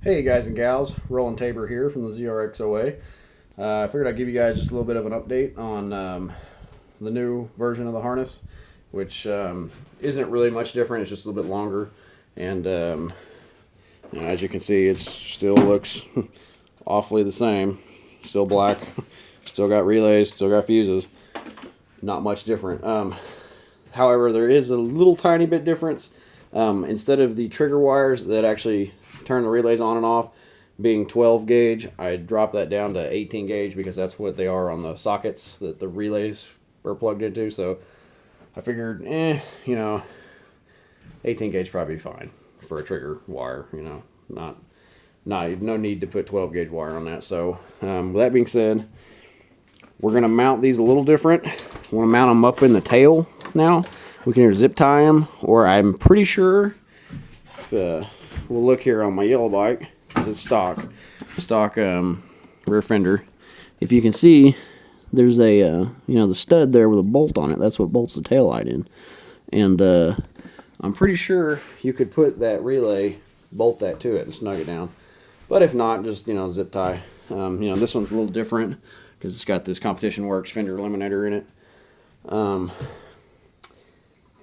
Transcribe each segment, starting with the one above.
Hey guys and gals, Roland Tabor here from the ZRXOA. I figured I'd give you guys just a little bit of an update on the new version of the harness, which isn't really much different. It's just a little bit longer, and as you can see, it still looks awfully the same. Still black, still got relays, still got fuses. Not much different. However, there is a little tiny bit difference. Instead of the trigger wires that actually turn the relays on and off being 12 gauge, I dropped that down to 18 gauge because that's what they are on the sockets that the relays are plugged into. So I figured, 18 gauge probably be fine for a trigger wire. No need to put 12 gauge wire on that. So with that being said, we're gonna mount these a little different. I want to mount them up in the tail now. We can either zip tie them, or I'm pretty sure. We'll look here on my yellow bike. It's stock rear fender. If you can see, there's a the stud there with a bolt on it. That's what bolts the tail light in. And I'm pretty sure you could put that relay, bolt that to it, and snug it down. But if not, just zip tie. This one's a little different because it's got this Competition Works fender eliminator in it.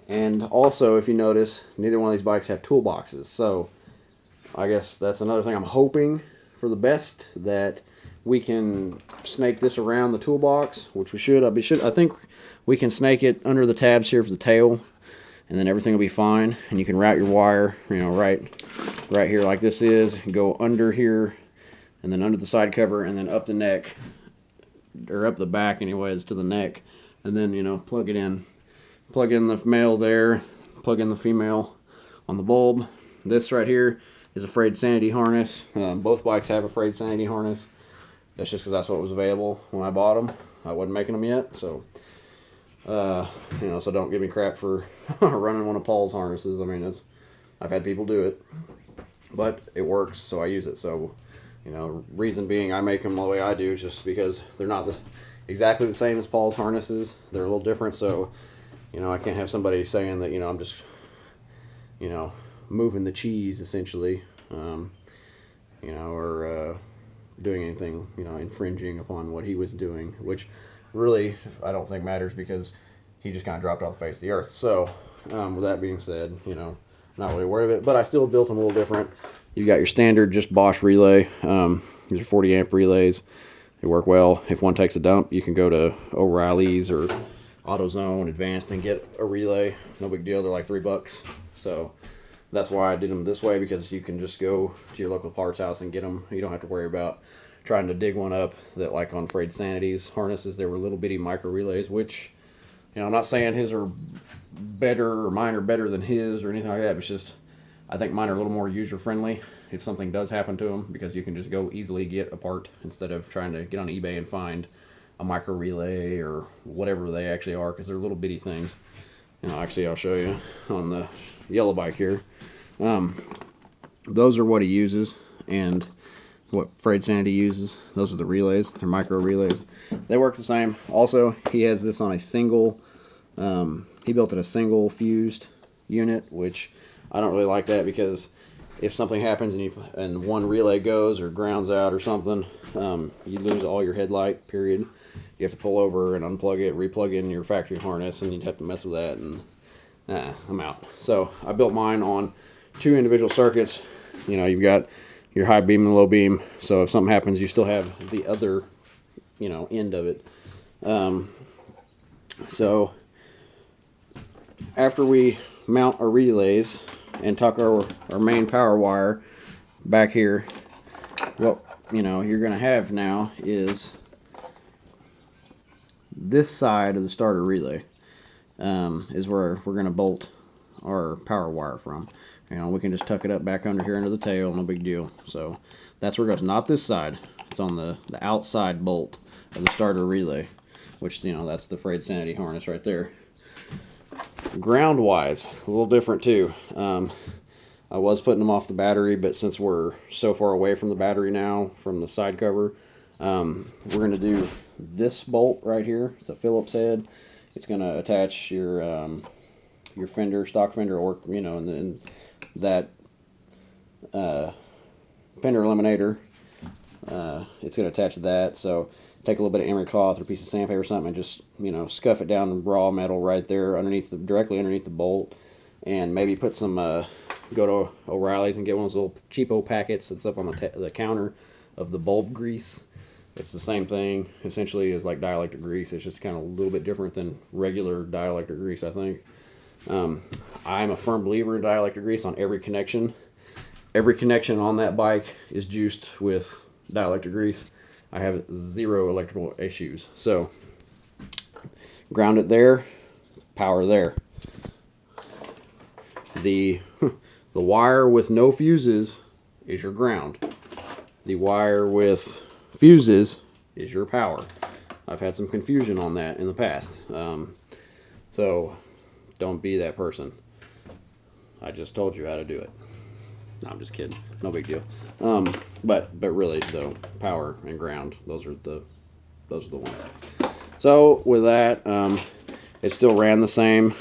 And also, if you notice, neither one of these bikes have toolboxes. So I guess that's another thing. I'm hoping for the best that we can snake this around the toolbox, which we should. I think we can snake it under the tabs here for the tail, and then everything will be fine. And you can route your wire, right here like this is, go under here, and then under the side cover, and then up the neck, or up the back anyways to the neck, and then plug it in. Plug in the male there, plug in the female on the bulb. This right here is a frayed sanity harness. Both bikes have a frayed sanity harness. That's just because that's what was available when I bought them. I wasn't making them yet, so so don't give me crap for running one of Paul's harnesses. I mean, I've had people do it, but it works, so I use it. So reason being I make them the way I do, just because they're not exactly the same as Paul's harnesses. They're a little different, so I can't have somebody saying that I'm just moving the cheese essentially, or doing anything infringing upon what he was doing, which really I don't think matters because he just kind of dropped off the face of the earth. So with that being said, not really worried of it, but I still built them a little different. You got your standard just Bosch relay. These are 40 amp relays. They work well. If one takes a dump, you can go to O'Reilly's or AutoZone Advanced and get a relay. No big deal. They're like $3. So that's why I did them this way, because you can just go to your local parts house and get them. You don't have to worry about trying to dig one up that, like on Frayed Sanity's harnesses, there were little bitty micro relays, which I'm not saying his are better or mine are better than his or anything like that. It's just I think mine are a little more user friendly if something does happen to them, because you can just go easily get a part instead of trying to get on eBay and find a micro relay or whatever they actually are, because they're little bitty things. Actually I'll show you on the yellow bike here. Those are what he uses and what Frayed Sanity uses. Those are the relays. They're micro relays. They work the same. Also, he has this on a single, he built it a single fused unit, which I don't really like that, because if something happens and one relay goes or grounds out or something, you lose all your headlight, period. You have to pull over and unplug it, replug in your factory harness, and you'd have to mess with that, and I'm out. So I built mine on 2 individual circuits. You've got your high beam and low beam, so if something happens, you still have the other end of it. So after we mount our relays and tuck our main power wire back here, what you're gonna have now is this side of the starter relay is where we're going to bolt our power wire from. We can just tuck it up back under here under the tail, no big deal. So that's where it goes, not this side. It's on the outside bolt of the starter relay, which that's the Frayed Sanity harness right there. Ground wise, a little different too. I was putting them off the battery, but since we're so far away from the battery now, from the side cover, we're going to do this bolt right here. It's a Phillips head. It's going to attach your fender, stock fender, or and that fender eliminator. It's going to attach to that, so take a little bit of emery cloth or a piece of sandpaper or something and just, you know, scuff it down in raw metal right there underneath directly underneath the bolt, and maybe put some go to O'Reilly's and get one of those little cheapo packets that's up on the counter of the bulb grease. It's the same thing essentially as like dielectric grease. It's just kind of a little bit different than regular dielectric grease, I think. I'm a firm believer in dielectric grease on every connection. Every connection on that bike is juiced with dielectric grease. I have 0 electrical issues. So ground it there, power there. The wire with no fuses is your ground. The wire with fuses is your power. I've had some confusion on that in the past. So don't be that person. I just told you how to do it. No, I'm just kidding. No big deal. But really though, power and ground, those are the ones. So with that, it still ran the same.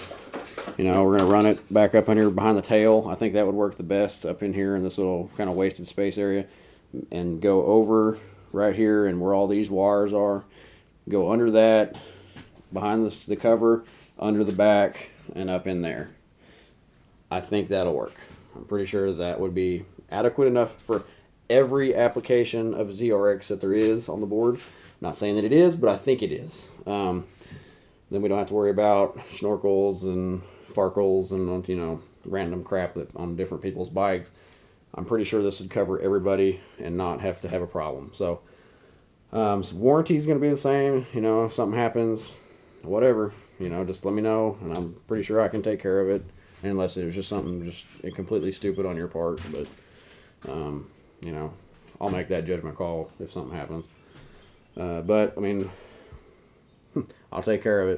You know, we're going to run it back up in here behind the tail. I think that would work the best up in here in this little kind of wasted space area, and go over right here and where all these wires are, go under that, behind the cover, under the back, and up in there. I think that'll work. I'm pretty sure that would be adequate enough for every application of ZRX that there is on the board. I'm not saying that it is, but I think it is. Then we don't have to worry about snorkels and farkles and, you know, random crap that on different people's bikes. I'm pretty sure this would cover everybody and not have to have a problem. So, warranty is going to be the same. You know, if something happens, whatever, you know, just let me know, and I'm pretty sure I can take care of it, unless it was just something just completely stupid on your part. But, you know, I'll make that judgment call if something happens. But, I mean, I'll take care of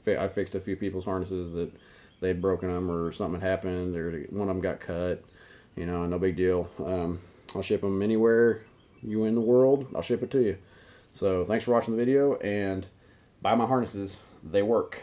it. I fixed a few people's harnesses that they'd broken them or something had happened, or one of them got cut. You know, no big deal. I'll ship them anywhere you in the world. I'll ship it to you. So thanks for watching the video, and buy my harnesses. They work.